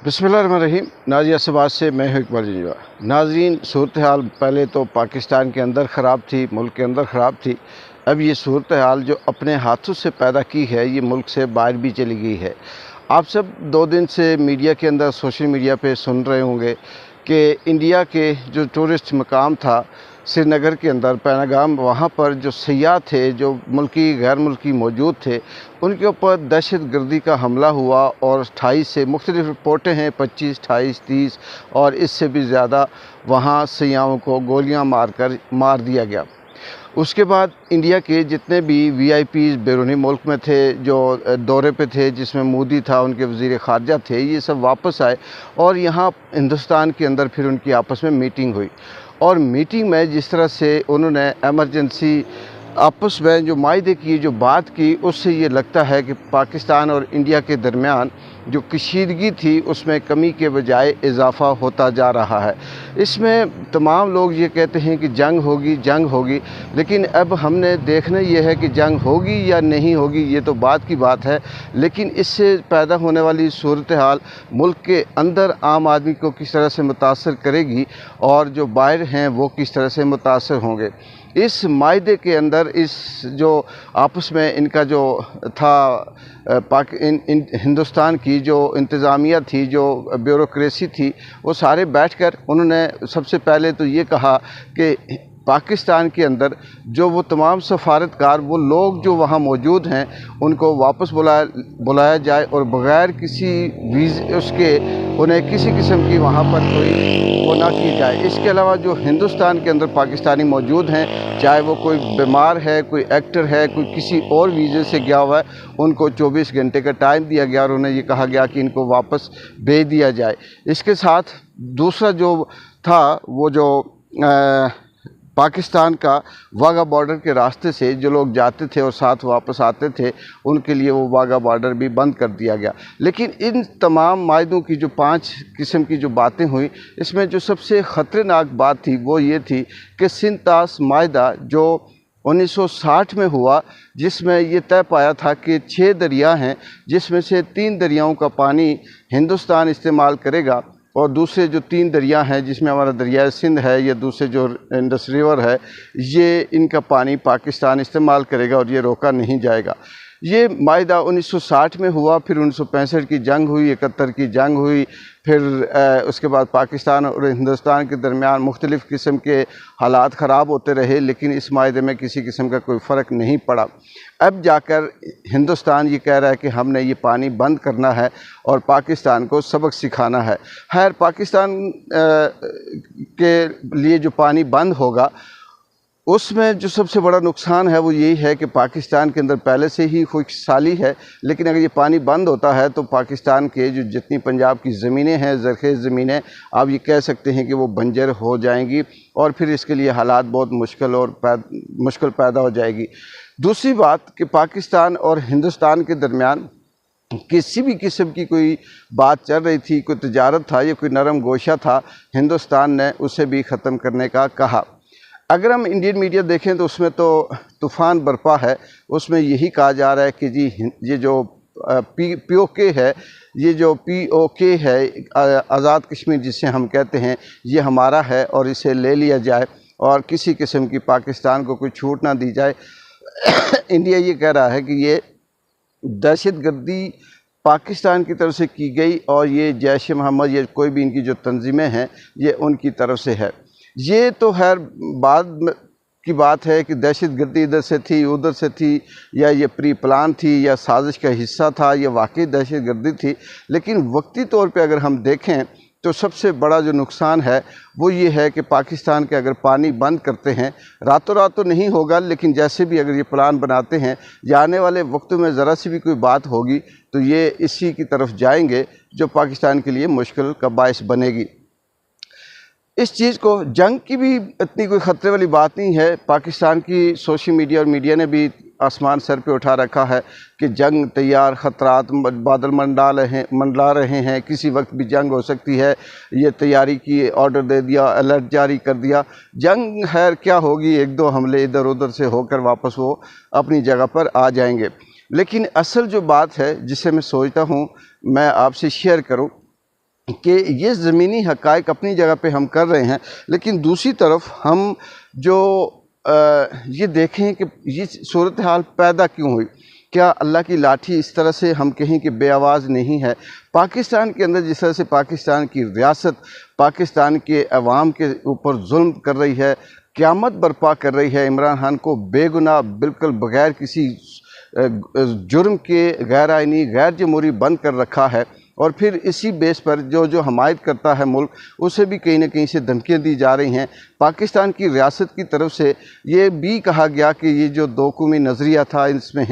बिस्मिल्लाहिर्रहमानिर्रहीम। नाज़िया सबाज से मैं हूं इकबाल जंजुआ। नाज़रीन, सूरत हाल पहले तो पाकिस्तान के अंदर ख़राब थी, मुल्क के अंदर ख़राब थी। अब ये सूरत हाल जो अपने हाथों से पैदा की है, ये मुल्क से बाहर भी चली गई है। आप सब 2 दिन से मीडिया के अंदर, सोशल मीडिया पे सुन रहे होंगे कि इंडिया के जो टूरिस्ट मकाम था श्रीनगर के अंदर पहलगाम, वहाँ पर जो सयाह थे, जो मुल्की गैर मुल्की मौजूद थे, उनके ऊपर दहशत गर्दी का हमला हुआ और 28 से मुख्तलिफ रिपोर्टें हैं, 25, 28, 30 और इससे भी ज़्यादा वहाँ सयाहों को गोलियां मार दिया गया। उसके बाद इंडिया के जितने भी VIPs बैरूनी मुल्क में थे, जो दौरे पे थे, जिसमें मोदी था, उनके वज़ीर ख़ारजा थे, ये सब वापस आए और यहाँ हिंदुस्तान के अंदर फिर उनकी आपस में मीटिंग हुई। और मीटिंग में जिस तरह से उन्होंने एमरजेंसी आपस में जो मायदे की, जो बात की, उससे ये लगता है कि पाकिस्तान और इंडिया के दरमियान जो कशीदगी थी उसमें कमी के बजाय इजाफ़ा होता जा रहा है। इसमें तमाम लोग ये कहते हैं कि जंग होगी, लेकिन अब हमने देखना ये है कि जंग होगी या नहीं होगी, ये तो बात की बात है। लेकिन इससे पैदा होने वाली सूरत हाल मुल्क के अंदर आम आदमी को किस तरह से मुतासर करेगी और जो बाहर हैं वो किस तरह से मुतासर होंगे। इस मायदे के अंदर इस जो आपस में इनका जो था हिंदुस्तान की जो इंतज़ामिया थी, जो ब्यूरोक्रेसी थी, वो सारे बैठकर उन्होंने सबसे पहले तो ये कहा कि पाकिस्तान के अंदर जो वो तमाम सफारतकार, वो लोग जो वहाँ मौजूद हैं, उनको वापस बुलाया जाए और बग़ैर किसी वीज़े उसके उन्हें किसी किस्म की वहाँ पर कोई वो ना की जाए। इसके अलावा जो हिंदुस्तान के अंदर पाकिस्तानी मौजूद हैं, चाहे वो कोई बीमार है, कोई एक्टर है, कोई किसी और वीज़े से गया हुआ है, उनको 24 घंटे का टाइम दिया गया और उन्हें ये कहा गया कि इनको वापस भेज दिया जाए। इसके साथ दूसरा जो था, वो जो पाकिस्तान का वाघा बॉर्डर के रास्ते से जो लोग जाते थे और साथ वापस आते थे, उनके लिए वो वाघा बॉर्डर भी बंद कर दिया गया। लेकिन इन तमाम मायदों की जो 5 किस्म की जो बातें हुई, इसमें जो सबसे ख़तरनाक बात थी वो ये थी कि सिंतास मायदा जो 1960 में हुआ, जिसमें ये तय पाया था कि 6 दरिया हैं, जिसमें से 3 दरियाओं का पानी हिंदुस्तान इस्तेमाल करेगा और दूसरे जो 3 दरिया हैं, जिसमें हमारा दरिया सिंध है, या दूसरे जो इंडस रिवर है, ये इनका पानी पाकिस्तान इस्तेमाल करेगा और ये रोका नहीं जाएगा। ये मायदा 1960 में हुआ, फिर 1965 की जंग हुई, 71 की जंग हुई, फिर उसके बाद पाकिस्तान और हिंदुस्तान के दरमियान मुख्तलिफ़ किस्म के हालात ख़राब होते रहे, लेकिन इस मायदे में किसी किस्म का कोई फ़र्क नहीं पड़ा। अब जाकर हिंदुस्तान ये कह रहा है कि हमने ये पानी बंद करना है और पाकिस्तान को सबक सिखाना है। खैर, पाकिस्तान के लिए जो पानी बंद होगा, उसमें जो सबसे बड़ा नुकसान है वो यही है कि पाकिस्तान के अंदर पहले से ही खुशहाली है, लेकिन अगर ये पानी बंद होता है तो पाकिस्तान के जो जितनी पंजाब की ज़मीनें हैं, ज़रख़ेज़ ज़मीनें, आप ये कह सकते हैं कि वो बंजर हो जाएंगी और फिर इसके लिए हालात बहुत मुश्किल पैदा हो जाएगी। दूसरी बात कि पाकिस्तान और हिंदुस्तान के दरमियान किसी भी किस्म की कोई बात चल रही थी, कोई तजारत था या कोई नरम गोशा था, हिंदुस्तान ने उसे भी ख़त्म करने का कहा। अगर हम इंडियन मीडिया देखें तो उसमें तो तूफ़ान बरपा है। उसमें यही कहा जा रहा है कि जी ये जो POK है, ये जो POK है, आज़ाद कश्मीर जिसे हम कहते हैं, ये हमारा है और इसे ले लिया जाए और किसी किस्म की पाकिस्तान को कोई छूट ना दी जाए। इंडिया ये कह रहा है कि ये दहशत गर्दी पाकिस्तान की तरफ से की गई और ये जैश ए मोहम्मद या कोई भी इनकी जो तंजीमें हैं, ये उनकी तरफ से है। ये तो खैर बाद की बात है कि दहशत गर्दी इधर से थी, उधर से थी, या ये प्री प्लान थी, या साजिश का हिस्सा था, या वाकई दहशत गर्दी थी। लेकिन वक्ती तौर पे अगर हम देखें तो सबसे बड़ा जो नुकसान है वो ये है कि पाकिस्तान के अगर पानी बंद करते हैं, रातों रात तो नहीं होगा, लेकिन जैसे भी अगर ये प्लान बनाते हैं, या आने वाले वक्तों में ज़रा सी भी कोई बात होगी तो ये इसी की तरफ जाएंगे, जो पाकिस्तान के लिए मुश्किल का बायस बनेगी। इस चीज़ को, जंग की भी इतनी कोई ख़तरे वाली बात नहीं है। पाकिस्तान की सोशल मीडिया और मीडिया ने भी आसमान सर पे उठा रखा है कि जंग तैयार, ख़तरात बादल मंडला रहे हैं, किसी वक्त भी जंग हो सकती है, ये तैयारी की ऑर्डर दे दिया, अलर्ट जारी कर दिया। जंग खैर क्या होगी, 1-2 हमले इधर उधर से होकर वापस वो अपनी जगह पर आ जाएंगे। लेकिन असल जो बात है जिसे मैं सोचता हूँ मैं आपसे शेयर करूँ, کہ یہ ضمنی حقائق اپنی جگہ پہ ہم کر رہے ہیں، لیکن دوسری طرف ہم جو یہ دیکھیں کہ یہ صورتحال پیدا کیوں ہوئی۔ کیا اللہ کی لاٹھی اس طرح سے ہم کہیں کہ بے آواز نہیں ہے؟ پاکستان کے اندر جس طرح سے پاکستان کی ریاست پاکستان کے عوام کے اوپر ظلم کر رہی ہے، قیامت برپا کر رہی ہے، عمران خان کو بے گناہ بالکل بغیر کسی جرم کے غیر آئینی غیر جمہوری بند کر رکھا ہے، اور پھر اسی بیس پر جو حمایت کرتا ہے ملک اسے بھی کہیں نہ کہیں سے دھمکیاں دی جا رہی ہیں۔ پاکستان کی ریاست کی طرف سے یہ بھی کہا گیا کہ یہ جو دو قومی نظریہ تھا، اس میں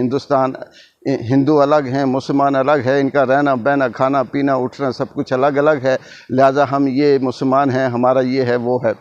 ہندو الگ ہیں، مسلمان الگ ہے، ان کا رہنا بہنا کھانا پینا اٹھنا سب کچھ الگ الگ ہے، لہٰذا ہم یہ مسلمان ہیں، ہمارا یہ ہے وہ ہے۔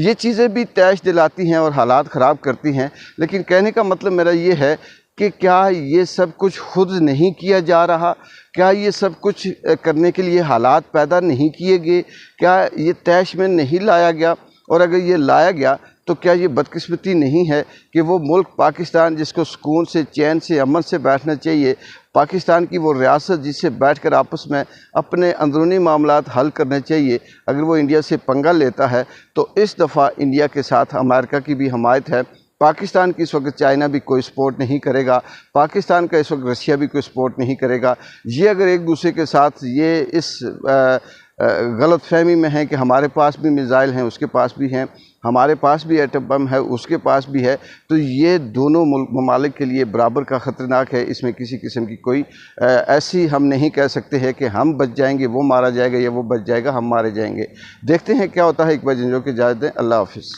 یہ چیزیں بھی تیش دلاتی ہیں اور حالات خراب کرتی ہیں، لیکن کہنے کا مطلب میرا یہ ہے کہ کیا یہ سب کچھ خود نہیں کیا جا رہا؟ کیا یہ سب کچھ کرنے کے لیے حالات پیدا نہیں کیے گئے؟ کیا یہ طیش میں نہیں لایا گیا؟ اور اگر یہ لایا گیا تو کیا یہ بدقسمتی نہیں ہے کہ وہ ملک پاکستان جس کو سکون سے چین سے امن سے بیٹھنا چاہیے، پاکستان کی وہ ریاست جس سے بیٹھ کر آپس میں اپنے اندرونی معاملات حل کرنے چاہیے، اگر وہ انڈیا سے پنگا لیتا ہے تو اس دفعہ انڈیا کے ساتھ امریکہ کی بھی حمایت ہے۔ پاکستان کی اس وقت چائنا بھی کوئی سپورٹ نہیں کرے گا، پاکستان کا اس وقت رشیا بھی کوئی سپورٹ نہیں کرے گا۔ یہ اگر ایک دوسرے کے ساتھ یہ اس غلط فہمی میں ہیں کہ ہمارے پاس بھی میزائل ہیں، اس کے پاس بھی ہیں، ہمارے پاس بھی ایٹم بم ہے، اس کے پاس بھی ہے، تو یہ دونوں ممالک کے لیے برابر کا خطرناک ہے۔ اس میں کسی قسم کی کوئی ایسی ہم نہیں کہہ سکتے ہیں کہ ہم بچ جائیں گے وہ مارا جائے گا یا وہ بچ جائے گا ہم مارے جائیں گے۔ دیکھتے ہیں کیا ہوتا ہے۔ اقبال جنجو کی اجازت دیں، اللہ حافظ۔